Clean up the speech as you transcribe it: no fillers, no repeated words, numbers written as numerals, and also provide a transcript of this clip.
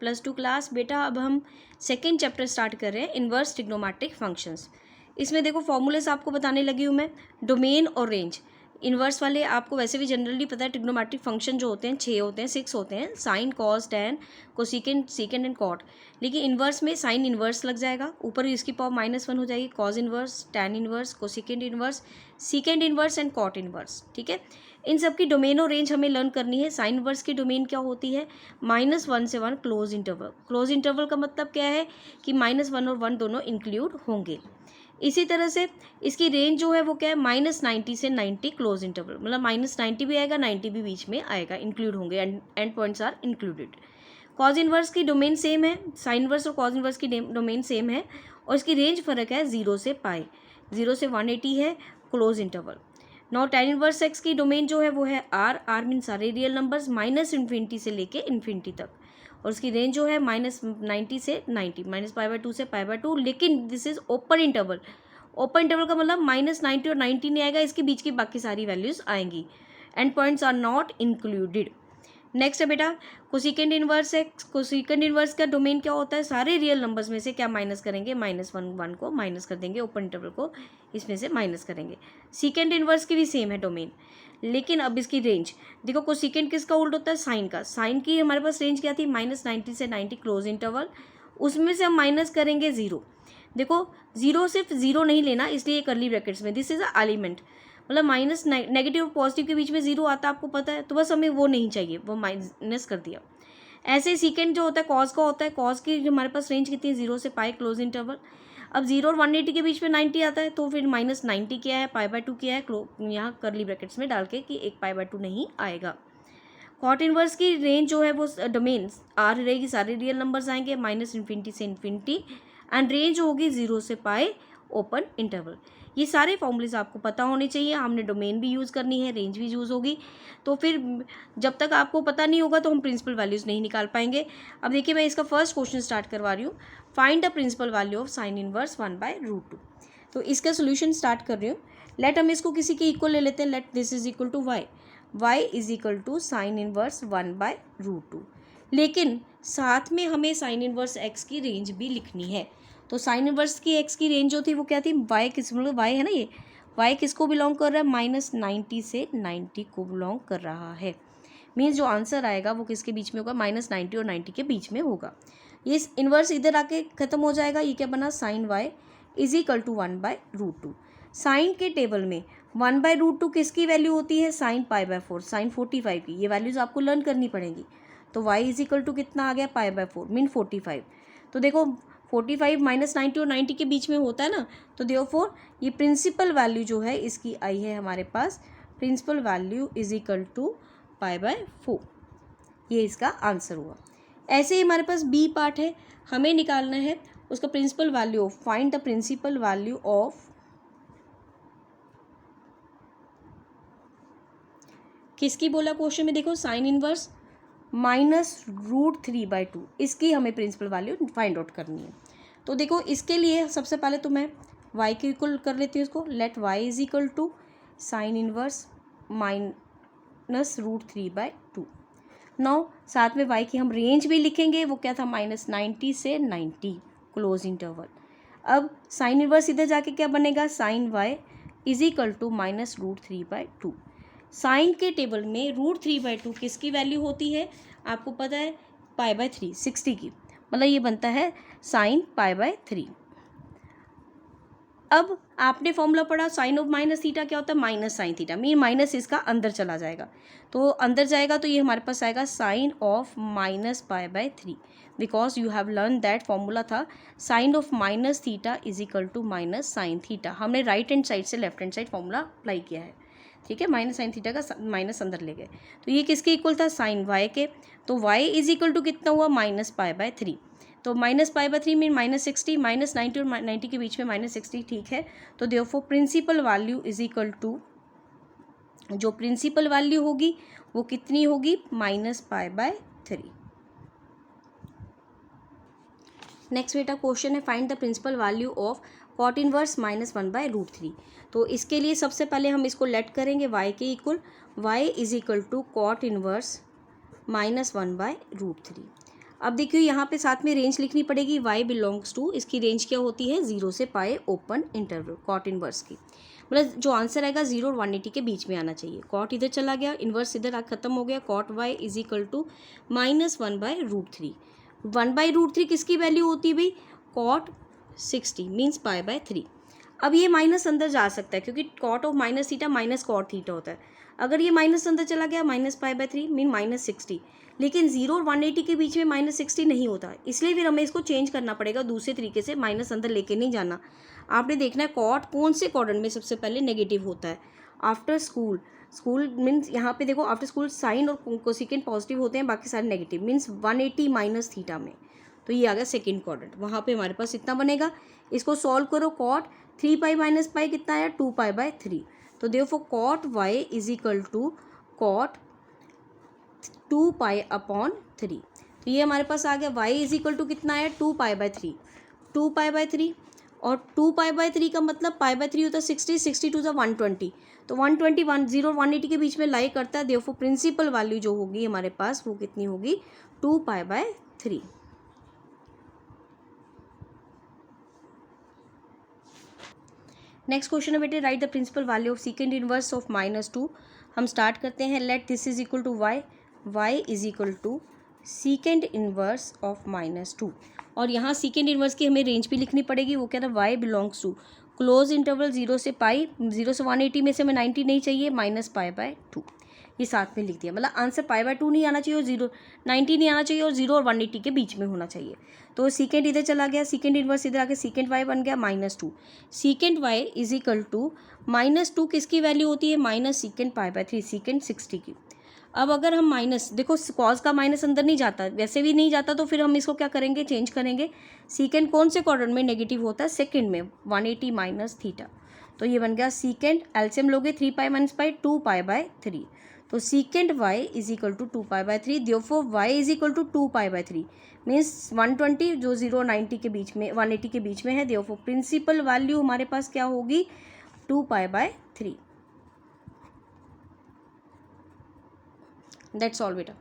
+2 class. बेटा अब हम सेकेंड चैप्टर स्टार्ट कर रहे हैं, इन्वर्स ट्रिग्नोमेट्रिक फंक्शंस। इसमें देखो फॉर्मूलेस आपको बताने लगी हूँ मैं, डोमेन और रेंज। इन्वर्स वाले आपको वैसे भी जनरली पता है, ट्रिग्नोमेट्रिक फंक्शन जो होते हैं 6 होते हैं, 6 होते हैं, sine, cos, tan, cosecant, secant and cot. लेकिन इन्वर्स में साइन इन्वर्स लग जाएगा, ऊपर इसकी पावर -1 हो जाएगी, cos inverse, tan inverse, cosecant inverse, secant inverse and cot inverse. ठीक है, इन सब की डोमेन और रेंज हमें लर्न करनी है। साइन इन्वर्स की डोमेन क्या होती है, -1 से 1 क्लोज इंटरवल। क्लोज इंटरवल का मतलब क्या है कि -1 और 1 दोनों इंक्लूड होंगे। इसी तरह से इसकी रेंज जो है वो क्या है, -90 से 90 क्लोज इंटरवल, मतलब -90 भी आएगा, 90 भी बीच में आएगा, इंक्लूड होंगे, end points are included. Cos inverse की डोमेन सेम है, साइन इन्वर्स और कॉज इन्वर्स की डोमेन सेम है, और इसकी रेंज फर्क है 0 से पाई, 0 से 180 है क्लोज इंटरवल। नौ टैन इन्वर्स एक्स की डोमेन जो है वो है आर मीन सारे रियल नंबर्स, -∞ से लेके इन्फिनिटी तक, और उसकी रेंज जो है -90 से 90, -π/2 से π/2। लेकिन this is open interval. Open interval का मतलब -90 और 90 नहीं आएगा, इसके बीच की बाकी सारी वैल्यूज आएंगी, end points are not included. Next है बेटा कोसेकेंट इन्वर्स है। कोसेकेंट इन्वर्स का डोमेन क्या होता है, सारे रियल नंबर्स में से क्या माइनस करेंगे, -1 को माइनस कर देंगे, ओपन इंटरवल को इसमें से माइनस करेंगे। सीकेंट इन्वर्स की भी सेम है डोमेन, लेकिन अब इसकी रेंज देखो, कोसेकेंट किसका उल्ट होता है, साइन का। साइन की हमारे पास रेंज क्या थी, -90 से 90 क्लोज इंटरवल, उसमें से हम माइनस करेंगे 0। देखो 0 सिर्फ 0 नहीं लेना, इसलिए कर्ली ब्रैकेट्स में दिस इज अ एलिमेंट, मतलब माइनस नेगेटिव और पॉजिटिव के बीच में 0 आता है, आपको पता है, तो बस हमें वो नहीं चाहिए, वो माइनस कर दिया। ऐसे सीकेंड जो होता है कॉस का होता है, कॉस की जो हमारे पास रेंज कितनी है, 0 से पाई क्लोज इंटरवल। अब 0 और 180 के बीच में 90 आता है, तो फिर -90 क्या है, π/2 क्या है, यहाँ कर्ली ब्रैकेट्स में डाल के कि एक π/2 नहीं आएगा। कॉट इनवर्स की रेंज जो है वो डोमेन आर रहेगी, सारे रियल नंबर्स आएंगे, -∞ से इन्फिनिटी, एंड रेंज होगी 0 से पाई, ओपन इंटरवल। ये सारे फॉर्मूलेस आपको पता होने चाहिए, हमने डोमेन भी यूज़ करनी है, रेंज भी यूज़ होगी, तो फिर जब तक आपको पता नहीं होगा तो हम प्रिंसिपल वैल्यूज़ नहीं निकाल पाएंगे। अब देखिए मैं इसका फर्स्ट क्वेश्चन स्टार्ट करवा रही हूँ, find the principal value of sine inverse 1/√2। तो इसका सोल्यूशन स्टार्ट कर रही हूँ। लेट हम इसको किसी के इक्वल ले लेते हैं, let this is equal to Y, y is equal to sine inverse 1/√2। लेकिन साथ में हमें साइन इनवर्स x की रेंज भी लिखनी है। तो साइन इनवर्स की x की रेंज जो थी वो क्या थी, y किस, मतलब y है ना, ये y किसको बिलोंग कर रहा है, -90 से 90 को बिलोंग कर रहा है। मीन्स जो आंसर आएगा वो किसके बीच में होगा, -90 और 90 के बीच में होगा। ये इनवर्स इधर आके खत्म हो जाएगा, ये क्या बना, sine y is equal to 1/√2। Sine के टेबल में 1/√2 किसकी वैल्यू होती है, साइन π/4, साइन 45 की, ये वैल्यूज आपको लर्न करनी पड़ेगी। तो y इज इक्वल टू कितना आ गया, π/4 मीन 45। तो देखो 45 -90 और 90 के बीच में होता है ना, तो देयरफॉर ये प्रिंसिपल वैल्यू जो है इसकी आई है हमारे पास, principal value is equal to π/4। ये इसका आंसर हुआ। ऐसे ही हमारे पास बी पार्ट है, हमें निकालना है उसका principal value of, find the principal value of, किसकी बोला क्वेश्चन में, देखो साइन इनवर्स -√3/2, इसकी हमें प्रिंसिपल वैल्यू फाइंड आउट करनी है। तो देखो इसके लिए सबसे पहले तो मैं y के इक्वल कर लेती हूँ इसको, let y is equal to sine inverse -√3/2। Now साथ में y की हम रेंज भी लिखेंगे, वो क्या था, -90 से 90 क्लोज इंटरवल। अब साइन इनवर्स इधर जाके क्या बनेगा, sine y is equal to -√3/2। Sine के टेबल में √3/2 किसकी वैल्यू होती है, आपको पता है, π/3, 60 की, मतलब ये बनता है साइन π/3। अब आपने फॉर्मूला पढ़ा, साइन ऑफ माइनस थीटा क्या होता है, minus sine theta, mean minus इसका अंदर चला जाएगा, तो अंदर जाएगा तो ये हमारे पास आएगा sine of -π/3, because you have learn that formula था sine of minus theta is equal to minus sine theta. हमने राइट हैंड साइड से left hand side formula apply किया है, ठीक है, माइनस साइन थीटा का माइनस अंदर ले गए, तो ये किसके इक्वल था, साइन y के। तो y इज इक्वल टू कितना हुआ, -π/3, तो -π/3 मीन -60, -90 और 90 के बीच में -60, ठीक है। तो therefore principal value is equal to, जो प्रिंसिपल वैल्यू होगी वो कितनी होगी, -π/3। नेक्स्ट बेटा क्वेश्चन है, find the principal value of cot inverse -1/√3। तो इसके लिए सबसे पहले हम इसको लेट करेंगे y के equal, y is equal to cot inverse -1/√3। अब देखिए यहाँ पे साथ में रेंज लिखनी पड़ेगी, y बिलोंग्स टू, इसकी रेंज क्या होती है 0 से पाए ओपन इंटरवल कॉट इनवर्स की, मतलब जो आंसर आएगा 0 और 180 के बीच में आना चाहिए। कॉट इधर चला गया, इन्वर्स इधर खत्म हो गया, cot y is equal to -1/√3। 1/√3 किसकी वैल्यू होती है भाई, कॉट 60 मीन्स π/3। अब ये माइनस अंदर जा सकता है क्योंकि cot of minus theta minus cot theta होता है। अगर ये माइनस अंदर चला गया -π/3 मीन -60, लेकिन 0 और 180 के बीच में -60 नहीं होता, इसलिए फिर हमें इसको चेंज करना पड़ेगा दूसरे तरीके से, माइनस अंदर लेके नहीं जाना। आपने देखना है कॉट कौन से क्वाड्रेंट में सबसे पहले नेगेटिव होता है, आफ्टर स्कूल। स्कूल मीन्स यहाँ पे देखो आफ्टर स्कूल साइन और कोसिकेंट पॉजिटिव होते हैं, बाकी सारे नेगेटिव, मीन्स 180 माइनस थीटा में, तो ये आ गया सेकेंड क्वाड्रेंट। वहाँ पे हमारे पास इतना बनेगा, इसको सॉल्व करो, कॉट 3π माइनस पाई कितना आया 2π/3, तो देखो cot y is equal to cot 2π/3। तो ये हमारे पास आ गया y इज इक्वल टू कितना आया 2π/3, 2π/3 और 2π/3 का मतलब π/3 होता है 60, 60 टू द 120, तो 120 0 180 के बीच में लाई करता है, देखो प्रिंसिपल वैल्यू जो होगी हमारे पास वो कितनी होगी 2π/3। नेक्स्ट क्वेश्चन है बेटे, write the principal value of second inverse of -2। हम स्टार्ट करते हैं, let this is equal to y is equal to second inverse of -2, और यहाँ सेकेंड इनवर्स की हमें रेंज भी लिखनी पड़ेगी, वो क्या था y belongs to close interval 0 से पाई, 0 से 180 में से हमें 90 नहीं चाहिए, -π/2, ये साथ में लिख दिया, मतलब आंसर π/2 नहीं आना चाहिए और 90 नहीं आना चाहिए और 0 और 180 के बीच में होना चाहिए। तो सेकेंड इधर चला गया, सेकेंड इनवर्स इधर आके सेकेंड y बन गया -2, second y is equal to -2 किसकी वैल्यू होती है माइनस सेकेंड π/3, सेकेंड 60 की। अब अगर हम माइनस, देखो कॉस का माइनस अंदर नहीं जाता, वैसे भी नहीं जाता, तो फिर हम इसको क्या करेंगे चेंज करेंगे, सेकेंड कौन से क्वाड्रेंट में नेगेटिव होता है, सेकेंड में 180 माइनस थीटा, तो ये बन गया सेकेंड, एलसीएम लोगे 3π माइनस पाई 2π/3, तो second y is equal to 2π/3, therefore y is equal to 2π/3 means 120 जो 0 90 के बीच में 180 के बीच में है, देयरफॉर प्रिंसिपल वैल्यू हमारे पास क्या होगी 2π/3। दैट्स ऑल बेटा।